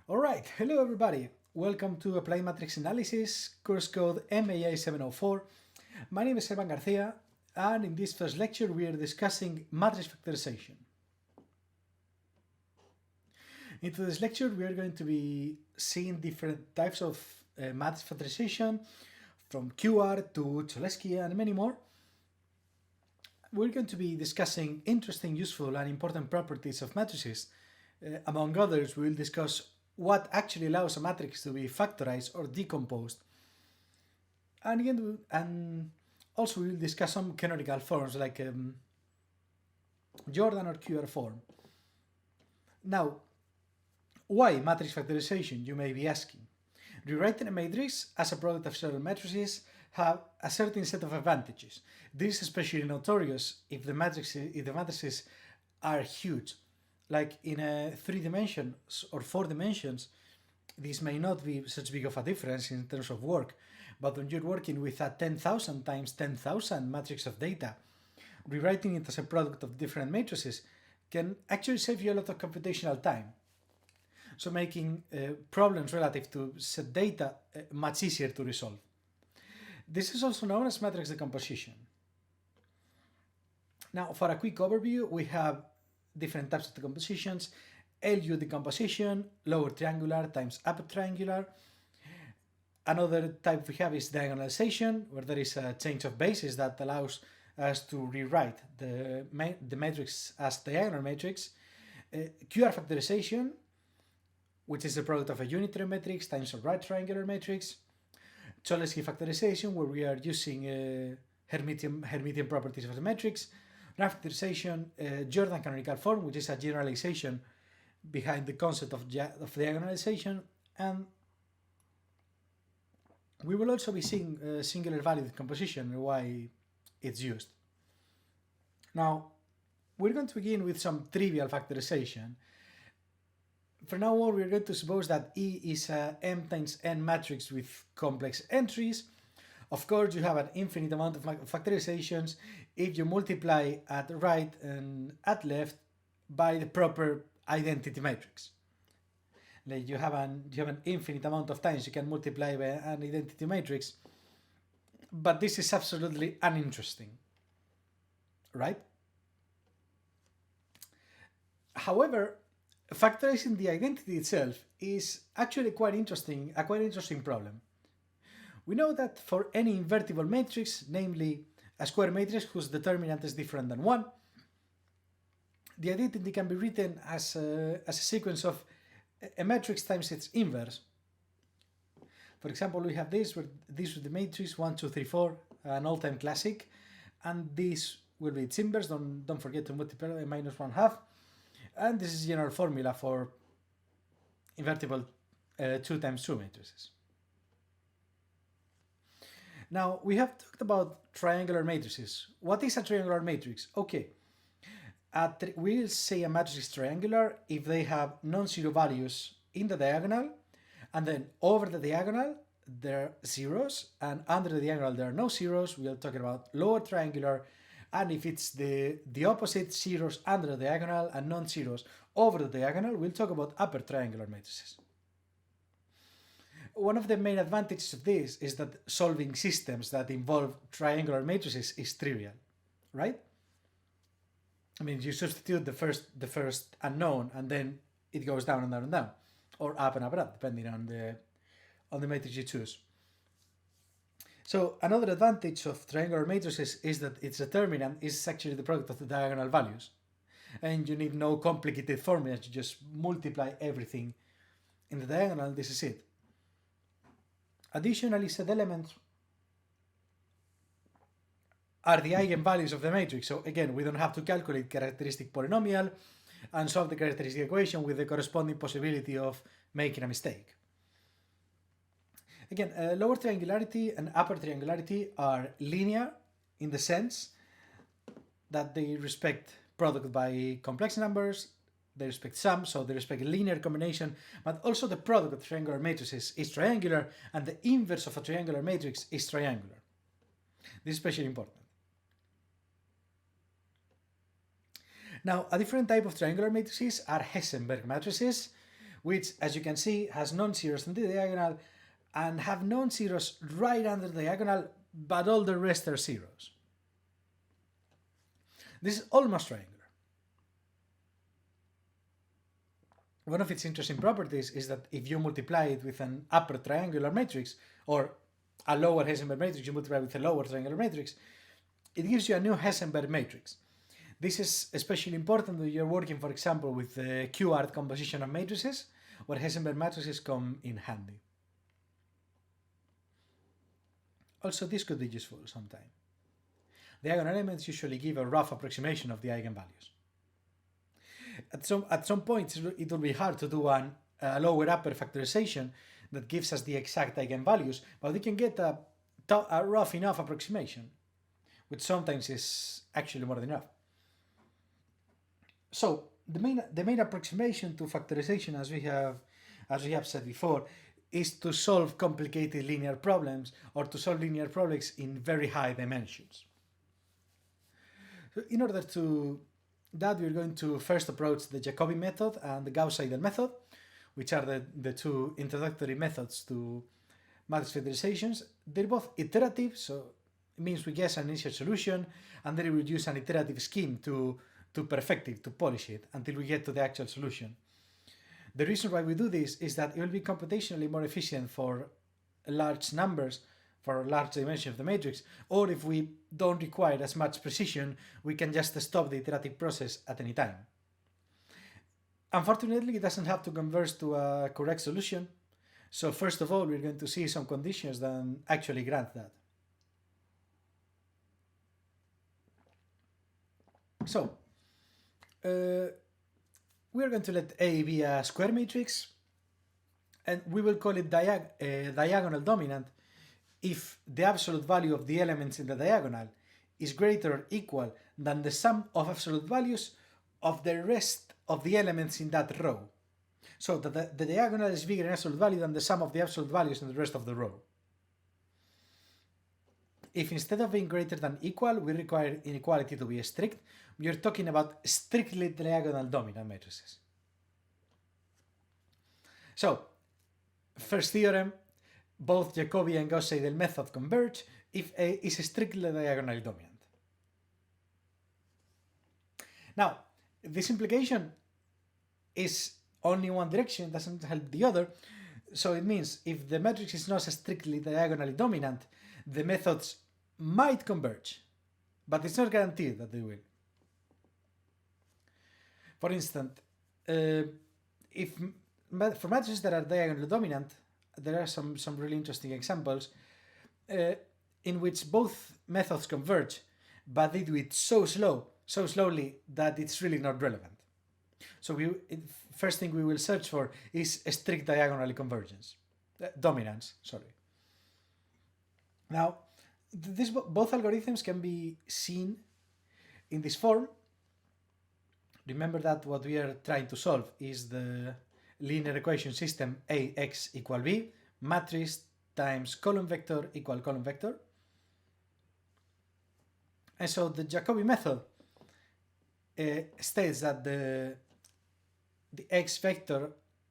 Alright, hello everybody. Welcome to Applied Matrix Analysis, course code MAA704. My name is Herman Garcia, and in this first lecture we are discussing matrix factorization. In today's lecture we are going to be seeing different types of matrix factorization, from QR to Cholesky and many more. We're going to be discussing interesting, useful and important properties of matrices. Among others, we will discuss what actually allows a matrix to be factorized or decomposed. And also we will discuss some canonical forms like Jordan or QR form. Now, why matrix factorization, you may be asking? Rewriting a matrix as a product of several matrices have a certain set of advantages. This is especially notorious if the matrices are huge. Like in 3 dimensions or 4 dimensions, this may not be such big of a difference in terms of work, but when you're working with a 10,000 times 10,000 matrix of data, rewriting it as a product of different matrices can actually save you a lot of computational time. So making problems relative to set data much easier to resolve. This is also known as matrix decomposition. Now, for a quick overview, we have different types of decompositions: LU decomposition, lower triangular times upper triangular. Another type we have is diagonalization, where there is a change of basis that allows us to rewrite the matrix as diagonal matrix. QR factorization, which is the product of a unitary matrix times a right triangular matrix. Cholesky factorization, where we are using Hermitian properties of the matrix. Factorization, Jordan canonical form, which is a generalization behind the concept of diagonalization, and we will also be seeing singular value decomposition and why it's used. Now, we're going to begin with some trivial factorization. For now on, we're going to suppose that E is a m times n matrix with complex entries. Of course, you have an infinite amount of factorizations if you multiply at right and at left by the proper identity matrix. Like you have an infinite amount of times you can multiply by an identity matrix, but this is absolutely uninteresting, right? However, factorizing the identity itself is actually a quite interesting problem. We know that for any invertible matrix, namely a square matrix whose determinant is different than 1, the identity can be written as a sequence of a matrix times its inverse. For example, we have this, where this is the matrix 1, 2, 3, 4, an all-time classic, and this will be its inverse. Don't forget to multiply by minus 1/2. And this is the general formula for invertible 2 times 2 matrices. Now, we have talked about triangular matrices. What is a triangular matrix? Okay, we'll say a matrix is triangular if they have non-zero values in the diagonal, and then over the diagonal there are zeros, and under the diagonal there are no zeros. We'll talk about lower triangular, and if it's the opposite, zeros under the diagonal and non-zeros over the diagonal, we'll talk about upper triangular matrices. One of the main advantages of this is that solving systems that involve triangular matrices is trivial, right? I mean, you substitute the first unknown, and then it goes down and down and down, or up and up and up, depending on the matrix you choose. So another advantage of triangular matrices is that its determinant is actually the product of the diagonal values, and you need no complicated formulas. You just multiply everything in the diagonal. This is it. Additionally, set elements are the eigenvalues of the matrix. So again, we don't have to calculate characteristic polynomial and solve the characteristic equation with the corresponding possibility of making a mistake. Again, lower triangularity and upper triangularity are linear in the sense that they respect product by complex numbers, they respect sum, so they respect a linear combination, but also the product of triangular matrices is triangular, and the inverse of a triangular matrix is triangular. This is especially important. Now, a different type of triangular matrices are Hessenberg matrices, which, as you can see, has non-zeros in the diagonal and have non-zeros right under the diagonal, but all the rest are zeros. This is almost triangular. One of its interesting properties is that if you multiply it with an upper triangular matrix, or a lower Hessenberg matrix, you multiply with a lower triangular matrix, it gives you a new Hessenberg matrix. This is especially important when you're working, for example, with the QR composition of matrices, where Hessenberg matrices come in handy. Also, this could be useful sometime. Diagonal elements usually give a rough approximation of the eigenvalues. At some points, it will be hard to do a lower upper factorization that gives us the exact eigenvalues, but we can get a rough enough approximation, which sometimes is actually more than enough. So the main approximation to factorization, as we have said before, is to solve complicated linear problems, or to solve linear problems in very high dimensions. So in order to that, we're going to first approach the Jacobi method and the Gauss-Seidel method, which are the two introductory methods to matrix factorizations. They're both iterative, so it means we guess an initial solution, and then we would use an iterative scheme to perfect it, to polish it, until we get to the actual solution. The reason why we do this is that it will be computationally more efficient for large numbers, for a large dimension of the matrix, or if we don't require as much precision, we can just stop the iterative process at any time. Unfortunately, it doesn't have to converge to a correct solution, so first of all, we're going to see some conditions that actually grant that. So, we're going to let A be a square matrix, and we will call it diagonal dominant if the absolute value of the elements in the diagonal is greater or equal than the sum of absolute values of the rest of the elements in that row. So that the diagonal is bigger in absolute value than the sum of the absolute values in the rest of the row. If instead of being greater than equal, we require inequality to be strict, we are talking about strictly diagonal dominant matrices. So, first theorem, both Jacobi and Gauss-Seidel method converge if A is strictly diagonally dominant. Now, this implication is only one direction, doesn't help the other, so it means if the matrix is not strictly diagonally dominant, the methods might converge, but it's not guaranteed that they will. For instance, for matrices that are diagonally dominant, there are some really interesting examples in which both methods converge, but they do it so slowly that it's really not relevant. So first thing we will search for is a strict diagonally dominance. Now, both algorithms can be seen in this form. Remember that what we are trying to solve is the linear equation system Ax equal b, matrix times column vector equal column vector. And so the Jacobi method states that the x vector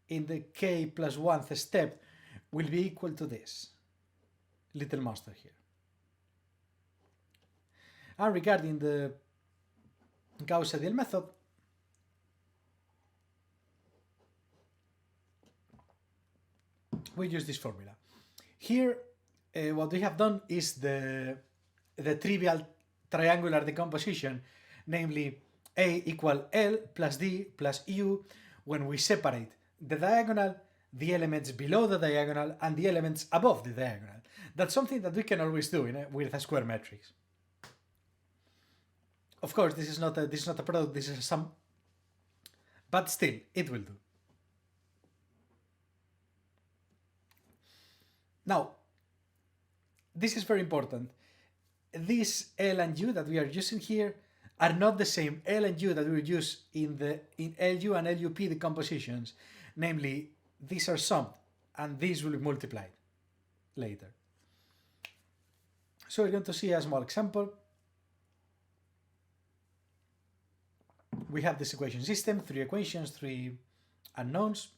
in the k plus 1th step will be equal to this little monster here. And regarding the Gauss-Seidel method, we use this formula. Here, what we have done is the trivial triangular decomposition, namely A equal L plus D plus U, when we separate the diagonal, the elements below the diagonal, and the elements above the diagonal. That's something that we can always do with a square matrix. Of course, this is not a product, this is a sum, but still, it will do. Now, this is very important. These L and U that we are using here are not the same L and U that we would use in LU and LUP decompositions. Namely, these are summed and these will be multiplied later. So we're going to see a small example. We have this equation system, 3 equations, 3 unknowns.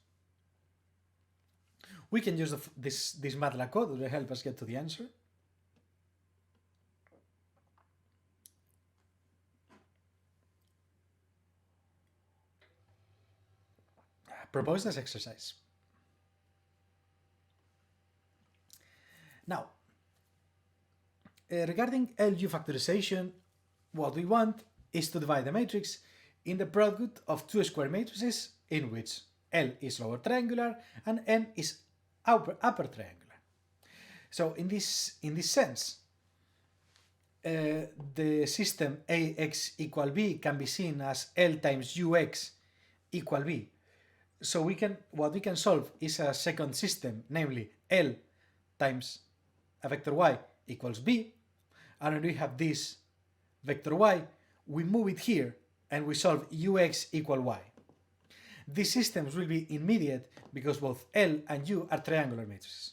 We can use this MATLAB code that will help us get to the answer. Propose this exercise. Now, regarding LU-factorization, what we want is to divide the matrix in the product of two square matrices in which L is lower triangular and N is upper triangular. So in this sense, the system AX equal B can be seen as L times UX equal B. So what we can solve is a second system, namely L times a vector Y equals B, and when we have this vector Y, we move it here and we solve UX equal Y. These systems will be immediate because both L and U are triangular matrices.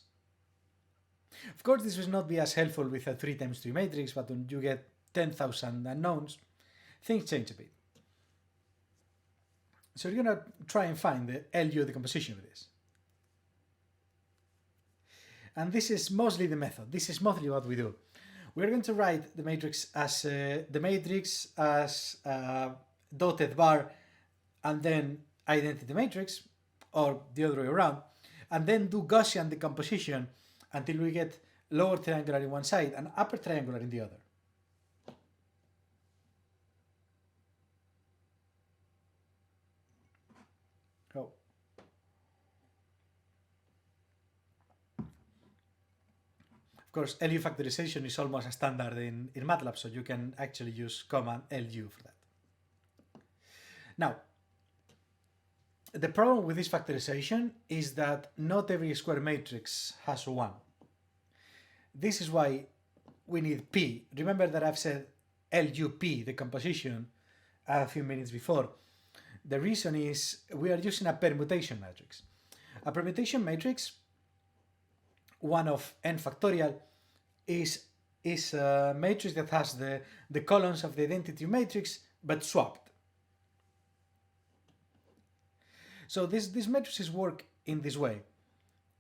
Of course, this will not be as helpful with a 3 times 3 matrix, but when you get 10,000 unknowns, things change a bit. So we're going to try and find the LU decomposition of this. And this is mostly the method. This is mostly what we do. We're going to write the matrix as dotted bar and then identity matrix, or the other way around, and then do Gaussian decomposition until we get lower triangular in one side and upper triangular in the other. Oh. Of course, LU factorization is almost a standard in MATLAB, so you can actually use command LU for that. Now, the problem with this factorization is that not every square matrix has 1. This is why we need P. Remember that I've said LUP, the composition, a few minutes before. The reason is we are using a permutation matrix. A permutation matrix, one of n factorial, is a matrix that has the columns of the identity matrix but swapped. So these matrices work in this way.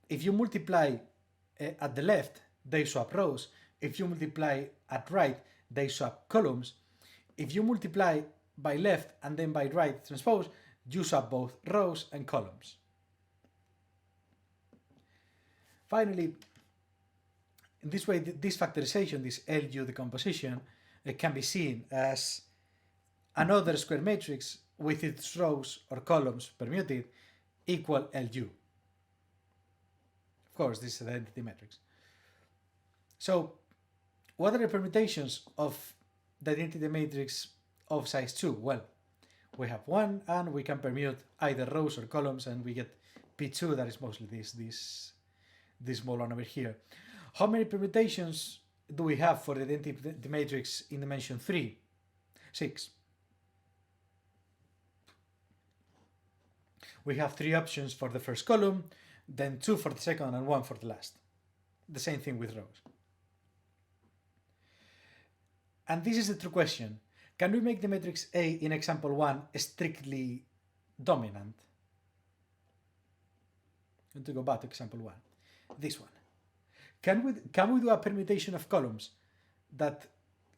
If you multiply at the left, they swap rows. If you multiply at right, they swap columns. If you multiply by left and then by right transpose, you swap both rows and columns. Finally, in this way, this factorization, this LU decomposition, can be seen as another square matrix with its rows or columns permuted equal LU. Of course, this is the identity matrix. So, what are the permutations of the identity matrix of size 2? Well, we have 1 and we can permute either rows or columns and we get P2, that is mostly this small one over here. How many permutations do we have for the identity matrix in dimension 3? 6. We have 3 options for the first column, then 2 for the second and 1 for the last. The same thing with rows. And this is the true question. Can we make the matrix A in example 1 strictly dominant? I'm going to go back to example 1. This one. Can we do a permutation of columns that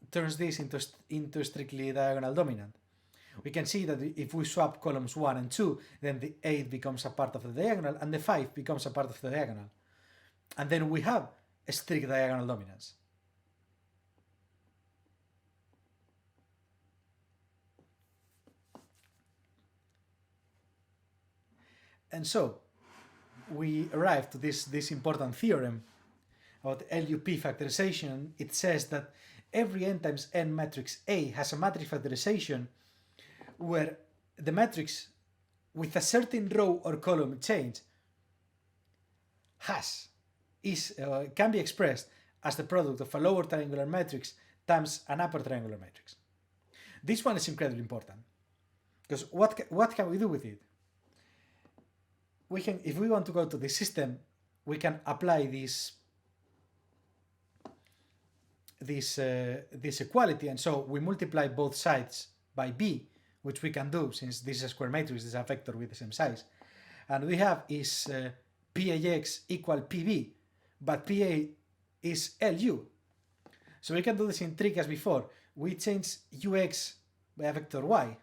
turns this into strictly diagonal dominant? We can see that if we swap columns 1 and 2, then the 8 becomes a part of the diagonal and the 5 becomes a part of the diagonal. And then we have a strict diagonal dominance. And so, we arrive to this important theorem about LUP-factorization. It says that every n times n matrix A has a matrix factorization where the matrix with a certain row or column change can be expressed as the product of a lower triangular matrix times an upper triangular matrix. This one is incredibly important because what can we do with it? We can, if we want to go to the system, we can apply this equality, and so we multiply both sides by b, which we can do since this is a square matrix, this is a vector with the same size, and we have is PAX equal PB, but PA is LU. So we can do the same trick as before. We change UX by a vector Y.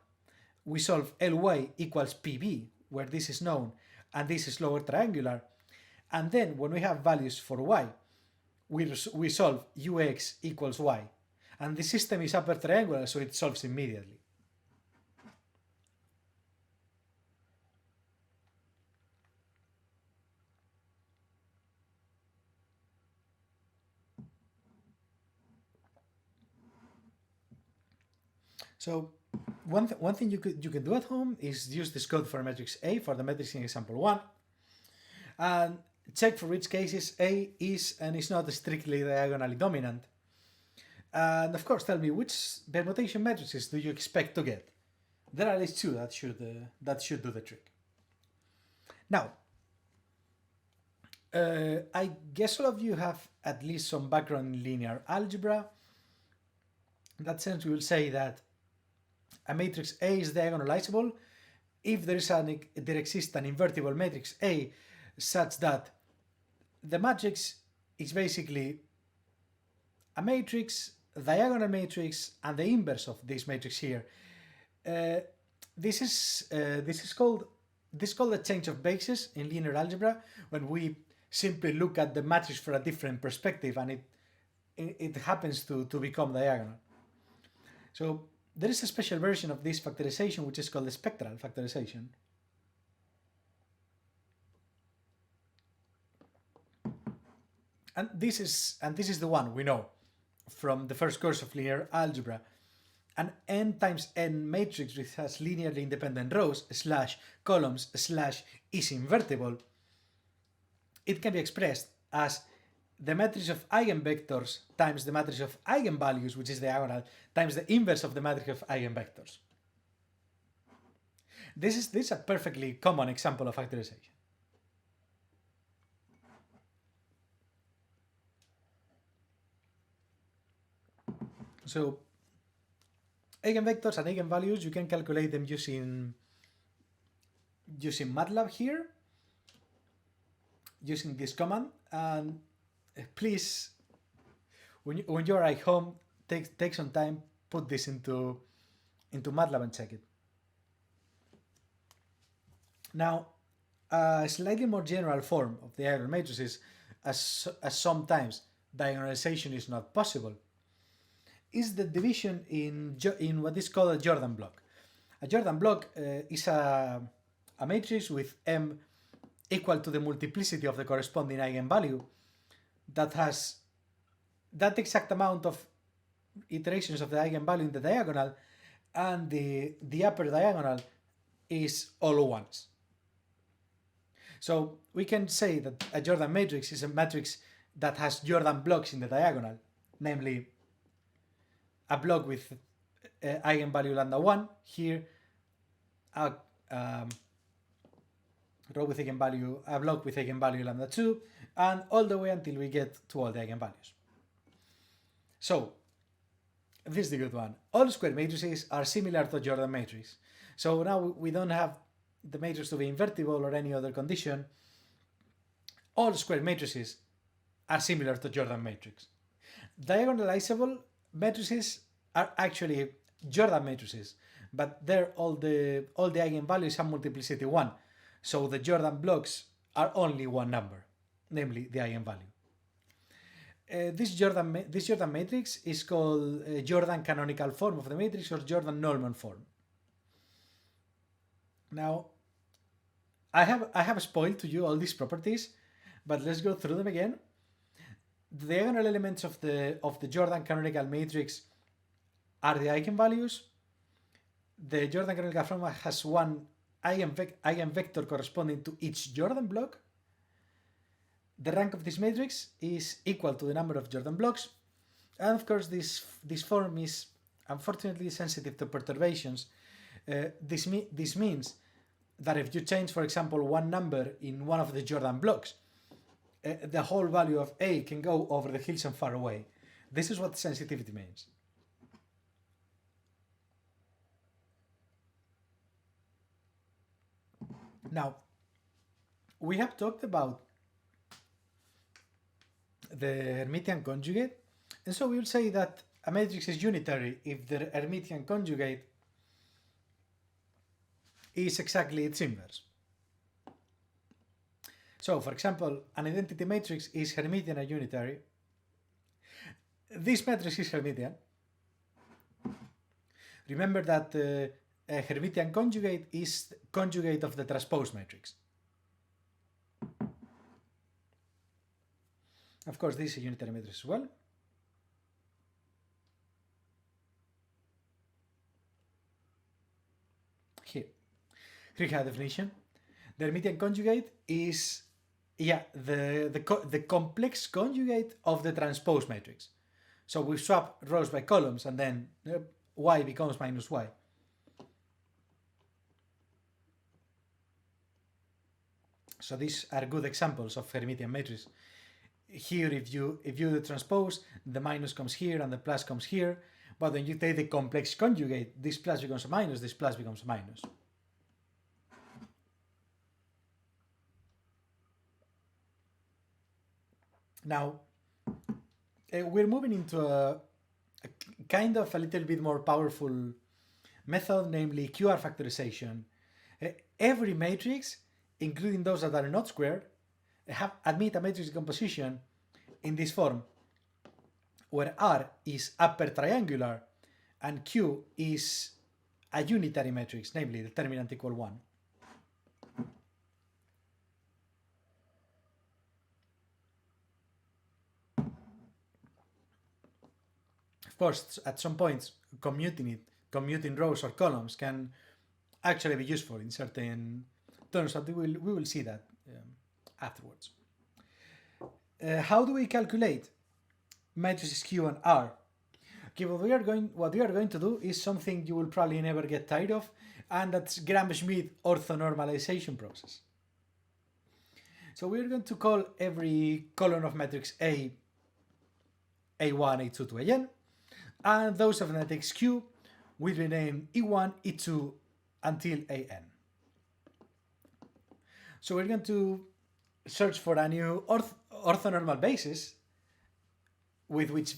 We solve LY equals PB, where this is known, and this is lower triangular. And then when we have values for Y, we solve UX equals Y. And the system is upper triangular, so it solves immediately. So one thing you can do at home is use this code for matrix A for the matrix in example 1, and check for which cases A is and is not strictly diagonally dominant. And of course, tell me which permutation matrices do you expect to get. There are at least two that should do the trick. Now, I guess all of you have at least some background in linear algebra. In that sense, we will say that a matrix A is diagonalizable if there exists an invertible matrix A such that the matrix is basically a matrix, a diagonal matrix, and the inverse of this matrix here. This is called a change of basis in linear algebra, when we simply look at the matrix from a different perspective and it happens to become diagonal. So there is a special version of this factorization which is called the spectral factorization. And this is the one we know from the first course of linear algebra. An n times n matrix which has linearly independent rows / columns / is invertible. It can be expressed as the matrix of eigenvectors times the matrix of eigenvalues, which is diagonal, times the inverse of the matrix of eigenvectors. This is a perfectly common example of factorization. So eigenvectors and eigenvalues, you can calculate them using MATLAB here, using this command. And please, when you're at home, take some time, put this into MATLAB and check it. Now, a slightly more general form of diagonal matrices, as sometimes diagonalization is not possible, is the division in what is called a Jordan block. A Jordan block is a matrix with M equal to the multiplicity of the corresponding eigenvalue that has that exact amount of iterations of the eigenvalue in the diagonal, and the upper diagonal is all ones. So we can say that a Jordan matrix is a matrix that has Jordan blocks in the diagonal, namely a block with eigenvalue lambda 1, here a row with eigenvalue, a block with eigenvalue lambda 2, and all the way until we get to all the eigenvalues. So this is the good one. All square matrices are similar to a Jordan matrix. So now we don't have the matrix to be invertible or any other condition. All square matrices are similar to Jordan matrix. Diagonalizable matrices are actually Jordan matrices, but there all the eigenvalues have multiplicity 1. So the Jordan blocks are only one number, namely the eigenvalue. This Jordan matrix is called Jordan canonical form of the matrix or Jordan Normand form. Now, I have spoiled to you all these properties, but let's go through them again. The diagonal elements of the Jordan canonical matrix are the eigenvalues. The Jordan canonical form has one eigenvector corresponding to each Jordan block. The rank of this matrix is equal to the number of Jordan blocks, and of course this form is unfortunately sensitive to perturbations. This means that if you change, for example, one number in one of the Jordan blocks, the whole value of A can go over the hills and far away. This is what sensitivity means. Now, we have talked about the Hermitian conjugate. And so we will say that a matrix is unitary if the Hermitian conjugate is exactly its inverse. So, for example, an identity matrix is Hermitian and unitary. This matrix is Hermitian. Remember that a Hermitian conjugate is conjugate of the transpose matrix. Of course, this is a unitary matrix as well. Here we have definition. The Hermitian conjugate is the complex conjugate of the transpose matrix. So we swap rows by columns and then y becomes minus y. So these are good examples of Hermitian matrix. Here, if you do the transpose, the minus comes here and the plus comes here. But when you take the complex conjugate, this plus becomes a minus, this plus becomes a minus. Now, we're moving into a kind of a little bit more powerful method, namely QR factorization. Every matrix, including those that are not squared, admit a matrix decomposition in this form, where R is upper triangular and Q is a unitary matrix, namely determinant equal 1. Of course, at some points, commuting rows or columns can actually be useful in certain terms, but we will see that afterwards. How do we calculate matrices Q and R? Okay, what we are going to do is something you will probably never get tired of, and that's Gram-Schmidt orthonormalization process. So we're going to call every column of matrix A, A1, A2 to AN, and those of the matrix Q we rename E1, E2 until AN. So we're going to search for a new orthonormal basis with whose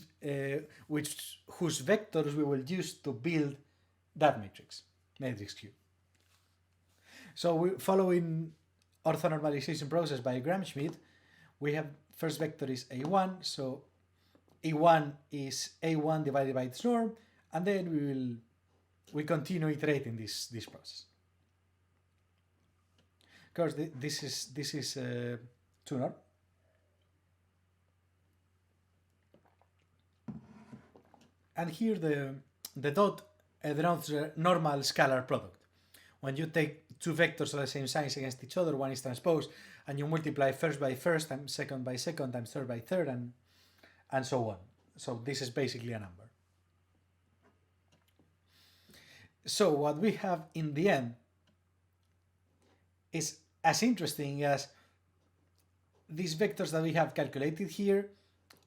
vectors we will use to build that matrix Q. So we're following orthonormalization process by Gram-Schmidt. We have first vector is A1, so A1 is A1 divided by its norm, and then we continue iterating this process. Of course, this is 2 norm. And here the dot denotes the normal scalar product. When you take two vectors of the same signs against each other, one is transposed, and you multiply first by first times second by second times third by third, and so on. So this is basically a number. So what we have in the end is as interesting as these vectors that we have calculated here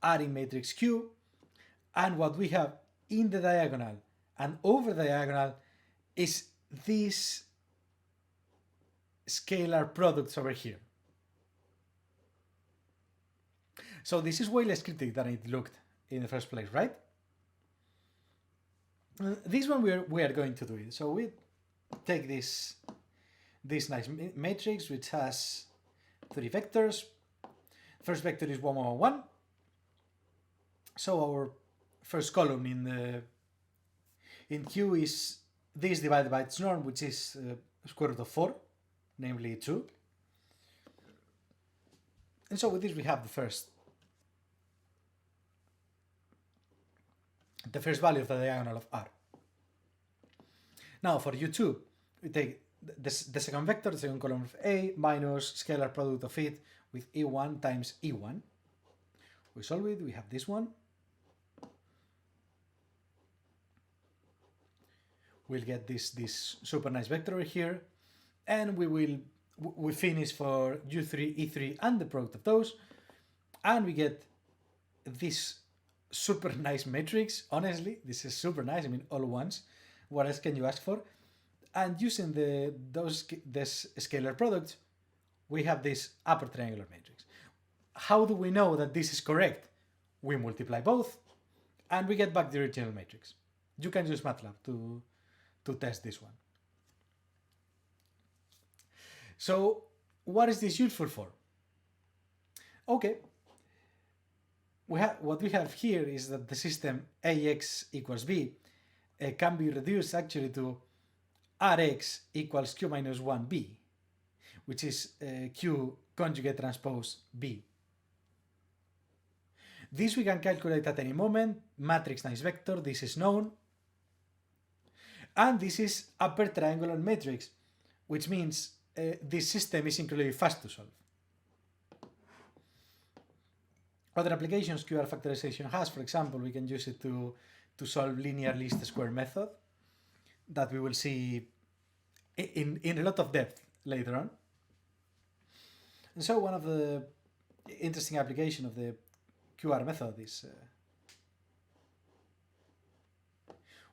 are in matrix Q, and what we have in the diagonal and over the diagonal is these scalar products over here. So this is way less cryptic than it looked in the first place, right? This one we are going to do it. So we take this nice matrix which has 3 vectors. First vector is 1, 1, 1. So our first column in Q is this divided by its norm, which is square root of 4, namely 2. And so with this we have the first value of the diagonal of R. Now for U2, we take the second vector, the second column of A, minus scalar product of it with E1 times E1. We solve it, we have this one. We'll get this super nice vector over here, and we finish for U3, E3 and the product of those, and we get this super nice matrix. Honestly, this is super nice. I mean, all ones. What else can you ask for? And using this scalar product, we have this upper triangular matrix. how do we know that this is correct? We multiply both and we get back the original matrix. You can use MATLAB to test this one. So what is this useful for? Okay, what we have here is that the system AX equals B can be reduced actually to Rx equals Q minus 1B, which is Q conjugate transpose B. This we can calculate at any moment, matrix times vector, this is known. And this is upper triangular matrix, which means this system is incredibly fast to solve. Other applications QR factorization has, for example, we can use it to solve linear least square method that we will see in a lot of depth later on. And so one of the interesting application of the QR method is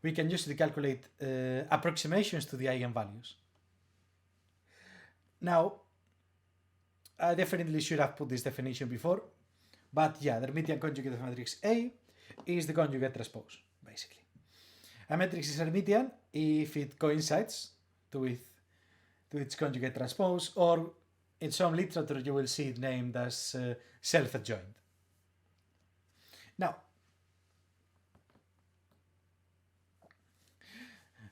we can use it to calculate approximations to the eigenvalues. Now, I definitely should have put this definition before, but yeah, the Hermitian conjugate of matrix A is the conjugate transpose, basically. A matrix is Hermitian if it coincides with its conjugate transpose, or in some literature you will see it named as self-adjoint. Now,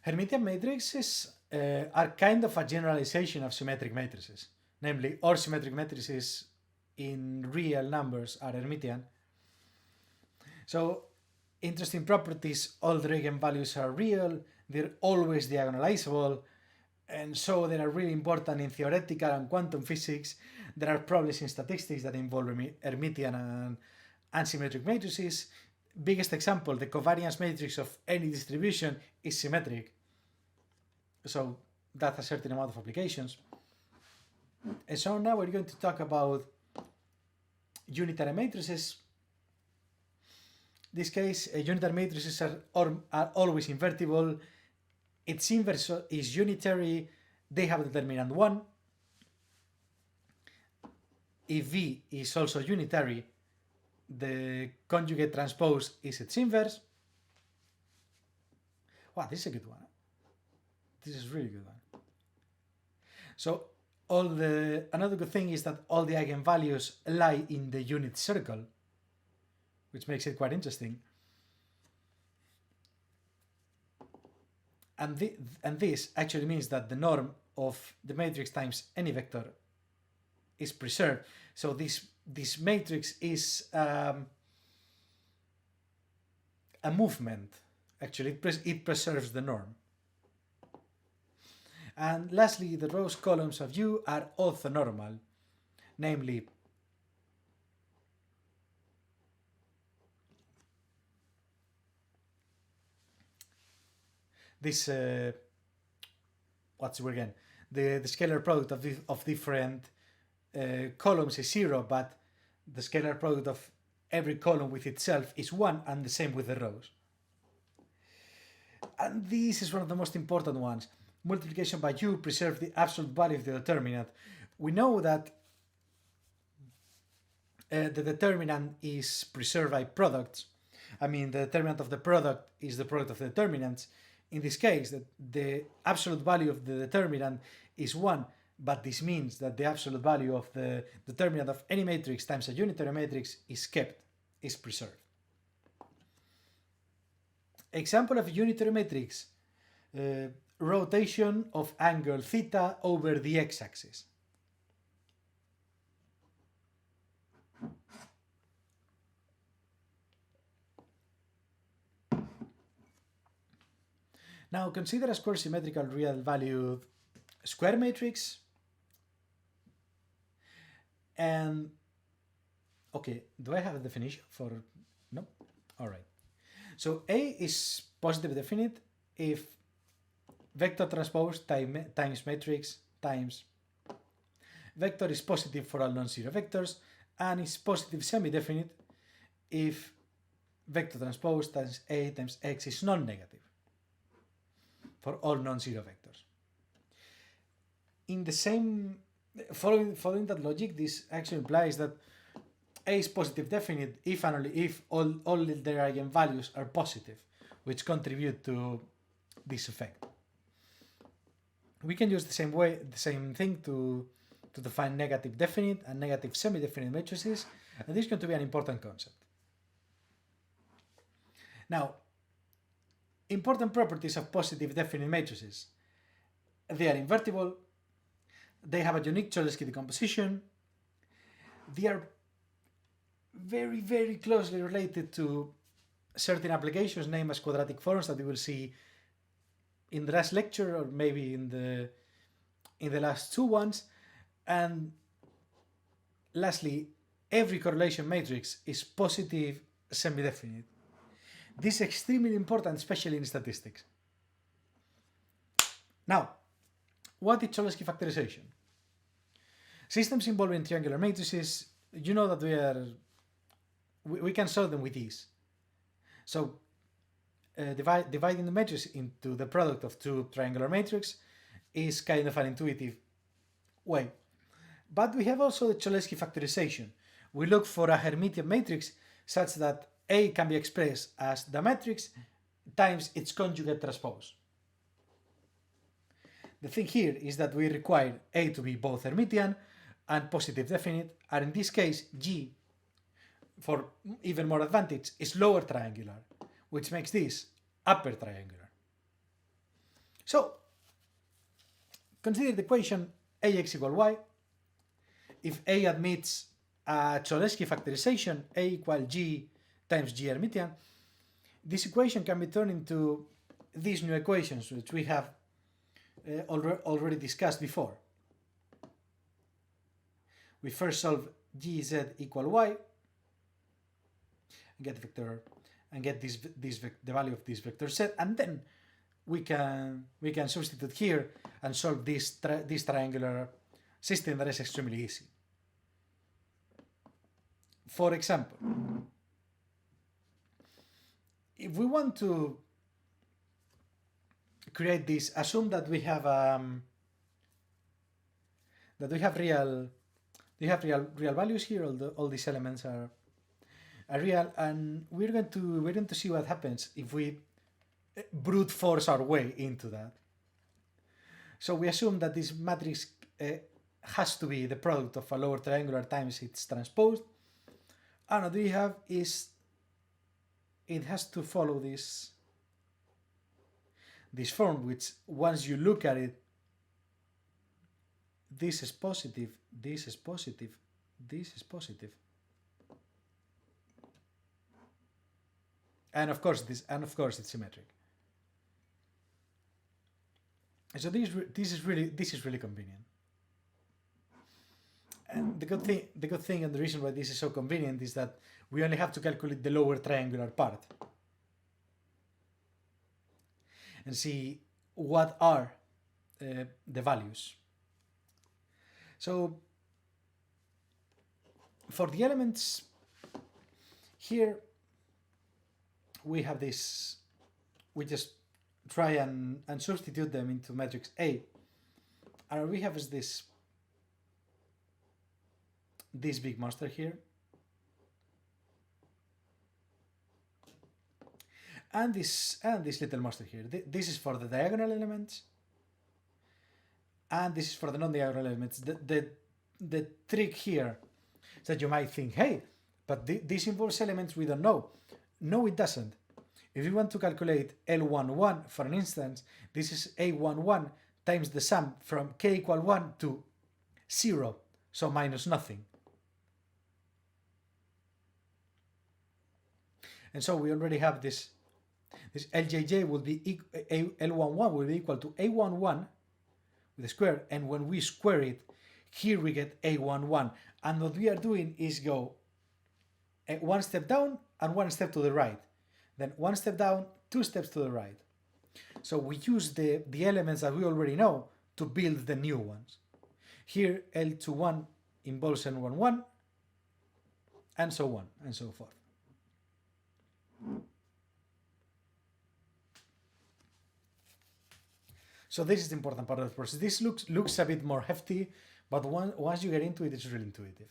Hermitian matrices are kind of a generalization of symmetric matrices. Namely, all symmetric matrices in real numbers are Hermitian. So, interesting properties, all the eigenvalues are real, they're always diagonalizable, and so they are really important in theoretical and quantum physics. There are problems in statistics that involve Hermitian and unsymmetric matrices. Biggest example, the covariance matrix of any distribution is symmetric. So that's a certain amount of applications. And so now we're going to talk about unitary matrices. In this case, unitary matrices are always invertible. Its inverse is unitary. They have determinant 1. If V is also unitary, the conjugate transpose is its inverse. Wow, this is a good one. This is a really good one. So another good thing is that all the eigenvalues lie in the unit circle, which makes it quite interesting. And this actually means that the norm of the matrix times any vector is preserved. So this matrix is a movement. Actually, it preserves the norm. And lastly, the rows columns of U are orthonormal, namely this what's it again? The scalar product of different columns is 0, but the scalar product of every column with itself is 1, and the same with the rows. And this is one of the most important ones. Multiplication by U preserves the absolute value of the determinant. We know that the determinant is preserved by products. I mean, the determinant of the product is the product of the determinants. In this case, the absolute value of the determinant is 1, but this means that the absolute value of the determinant of any matrix times a unitary matrix is preserved. Example of a unitary matrix, rotation of angle theta over the x-axis. Now consider a square symmetrical real valued square matrix. And okay, do I have a definition for no? All right. So A is positive definite if vector transpose times matrix times vector is positive for all non-zero vectors, and is positive semi-definite if vector transpose times A times X is non-negative for all non-zero vectors. In the same, following that logic, this actually implies that A is positive definite if and only if all their eigenvalues are positive, which contribute to this effect. We can use the same thing to define negative definite and negative semi-definite matrices, and this is going to be an important concept. Now, important properties of positive definite matrices. They are invertible, they have a unique Cholesky decomposition, they are very, very closely related to certain applications named as quadratic forms that we will see in the last lecture or maybe in the last two ones. And lastly, every correlation matrix is positive semi-definite. This is extremely important, especially in statistics. Now, what is Cholesky factorization? Systems involving triangular matrices, you know that we can solve them with ease. So dividing the matrix into the product of two triangular matrices is kind of an intuitive way. But we have also the Cholesky factorization. We look for a Hermitian matrix such that A can be expressed as the matrix times its conjugate transpose. The thing here is that we require A to be both Hermitian and positive definite, and in this case G, for even more advantage, is lower triangular, which makes this upper triangular. So consider the equation Ax equal y. If A admits a Cholesky factorization, A equal G times G Hermitian, this equation can be turned into these new equations, which we have already discussed before. We first solve Gz equal y, get the vector, and get the value of this vector set, and then we can substitute here and solve this triangular system that is extremely easy. For example, if we want to create this, assume that we have real values here. All these elements are real, and we're going to see what happens if we brute force our way into that. So we assume that this matrix has to be the product of a lower triangular times its transpose, and what we have is it has to follow this form, which once you look at it, this is positive, this is positive, this is positive, and of course it's symmetric. So this is really convenient. And the good thing and the reason why this is so convenient is that we only have to calculate the lower triangular part and see what are the values. So for the elements here, we have this, we just try and substitute them into matrix A, and we have is this big monster here, and this little monster here. This is for the diagonal elements, and this is for the non-diagonal elements. The trick here is that you might think, hey, but this involves elements we don't know. No, it doesn't. If you want to calculate L11, for an instance, this is A11 times the sum from k equal 1 to 0, so minus nothing. And so we already have this LJJ will be L11 will be equal to A11 with a square, and when we square it, here we get A11. And what we are doing is go one step down and one step to the right. Then one step down, two steps to the right. So we use the elements that we already know to build the new ones. Here L21 involves N11, and so on and so forth. So this is the important part of the process. This looks a bit more hefty, but once you get into it, it's really intuitive.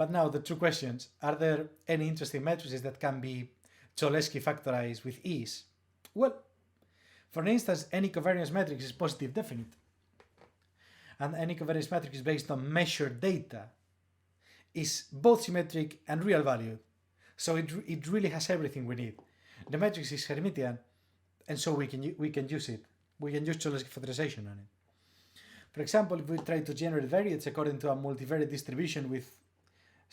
But now the two questions: are there any interesting matrices that can be Cholesky factorized with ease? Well, for instance, any covariance matrix is positive definite. And any covariance matrix is based on measured data, is both symmetric and real valued. So it really has everything we need. The matrix is Hermitian, and so we can use it. We can use Cholesky factorization on it. For example, if we try to generate variates according to a multivariate distribution with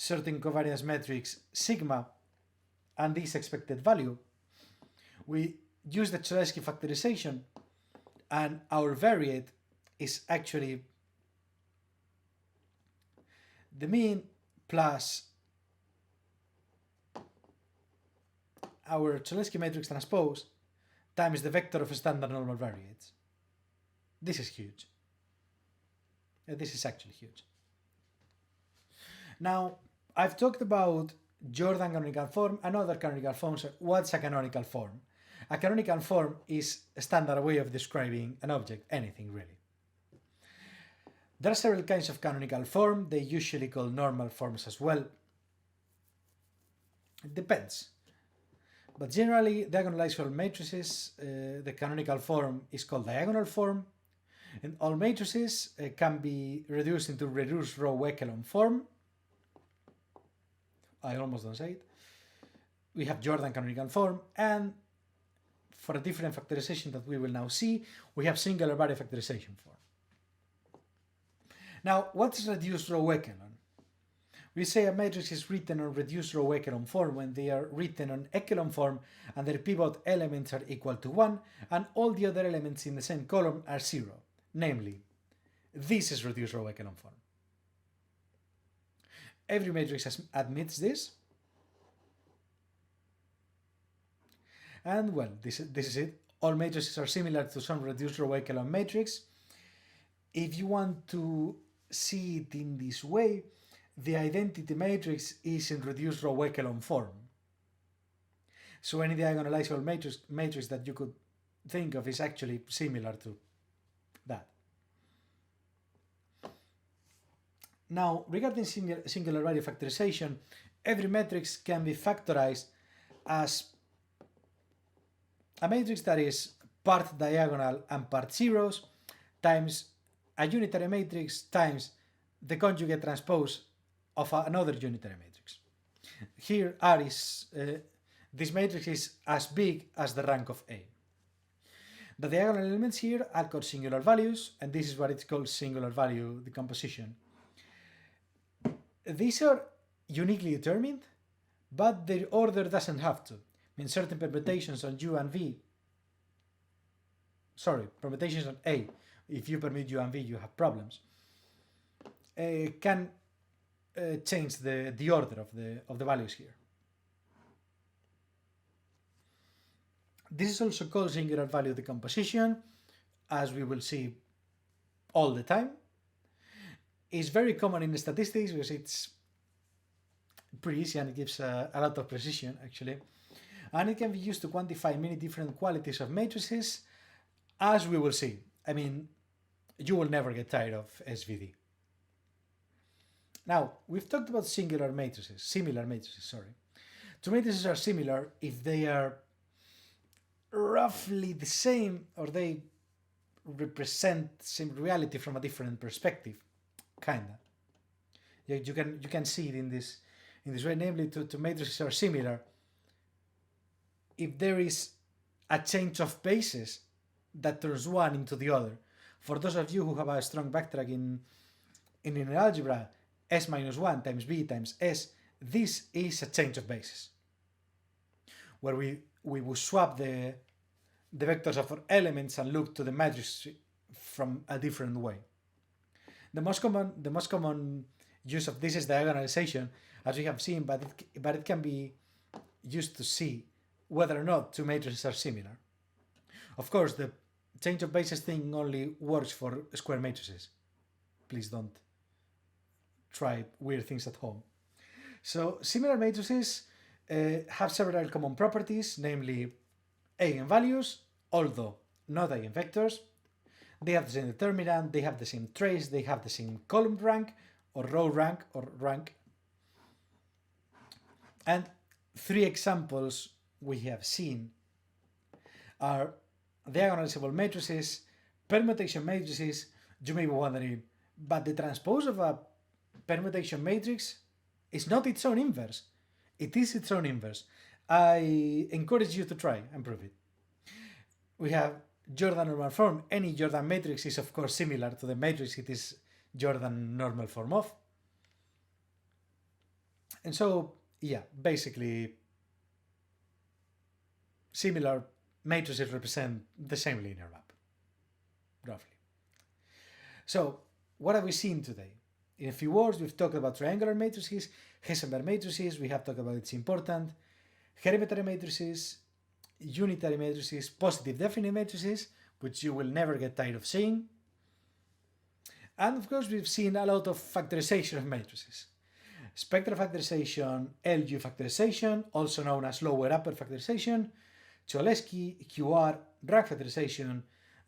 certain covariance matrix sigma and this expected value, we use the Cholesky factorization, and our variate is actually the mean plus our Cholesky matrix transpose times the vector of standard normal variates. This is huge. This is actually huge. Now, I've talked about Jordan canonical form and other canonical forms. What's a canonical form? A canonical form is a standard way of describing an object, anything really. There are several kinds of canonical form. They usually call normal forms as well. It depends. But generally, diagonalizable matrices, the canonical form is called diagonal form. And all matrices can be reduced into reduced row echelon form. I almost don't say it. We have Jordan canonical form, and for a different factorization that we will now see, we have singular variant factorization form. Now, what is reduced row echelon? We say a matrix is written on reduced row echelon form when they are written on echelon form and their pivot elements are equal to 1 and all the other elements in the same column are 0. Namely, this is reduced row echelon form. Every matrix admits this. And well, this is it. All matrices are similar to some reduced row echelon matrix. If you want to see it in this way, the identity matrix is in reduced row echelon form. So any diagonalizable matrix that you could think of is actually similar to that. Now, regarding singular variant factorization, every matrix can be factorized as a matrix that is part diagonal and part zeros times a unitary matrix times the conjugate transpose of another unitary matrix. Here R is, this matrix is as big as the rank of A. The diagonal elements here are called singular values, and this is what it's called singular value decomposition. These are uniquely determined, but their order doesn't have to. I mean, certain permutations on U and V, permutations on A, if you permute U and V, you have problems, can change the order of the values here. This is also called singular value decomposition, as we will see all the time. It's very common in statistics because it's pretty easy and it gives a lot of precision actually. And it can be used to quantify many different qualities of matrices, as we will see. I mean, you will never get tired of SVD. Now, we've talked about similar matrices. Two matrices are similar if they are roughly the same or they represent same reality from a different perspective, kinda. You can see it in this way. Namely, two matrices are similar if there is a change of basis that turns one into the other. For those of you who have a strong backtrack in linear algebra, S minus 1 times B times S, this is a change of basis, where we will swap the vectors of our elements and look to the matrix from a different way. The most common use of this is diagonalization, as we have seen, but it can be used to see whether or not two matrices are similar. Of course, the change of basis thing only works for square matrices. Please don't try weird things at home. So similar matrices have several common properties, namely eigenvalues, although not eigenvectors. They have the same determinant, they have the same trace, they have the same column rank or row rank or rank. And 3 examples we have seen are diagonalizable matrices, permutation matrices. You may be wondering, but the transpose of a permutation matrix is not its own inverse. It is its own inverse. I encourage you to try and prove it. We have Jordan normal form. Any Jordan matrix is of course similar to the matrix it is Jordan normal form of. And so, yeah, basically similar matrices represent the same linear map, roughly. So, what have we seen today? In a few words, we've talked about triangular matrices, Hessenberg matrices, we have talked about its important, Hermitian matrices, unitary matrices, positive definite matrices, which you will never get tired of seeing. And of course, we've seen a lot of factorization of matrices. Spectral factorization, LU-factorization, also known as lower upper factorization, Cholesky, QR, rank factorization,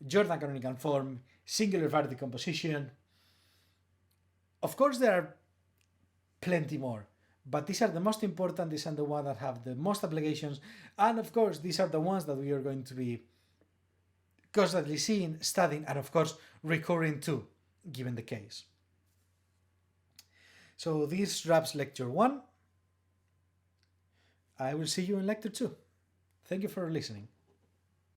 Jordan canonical form, singular variety composition. Of course, there are plenty more, but these are the most important, these are the ones that have the most applications, and of course, these are the ones that we are going to be constantly seeing, studying, and of course, recurring to, given the case. So this wraps lecture 1. I will see you in lecture 2. Thank you for listening.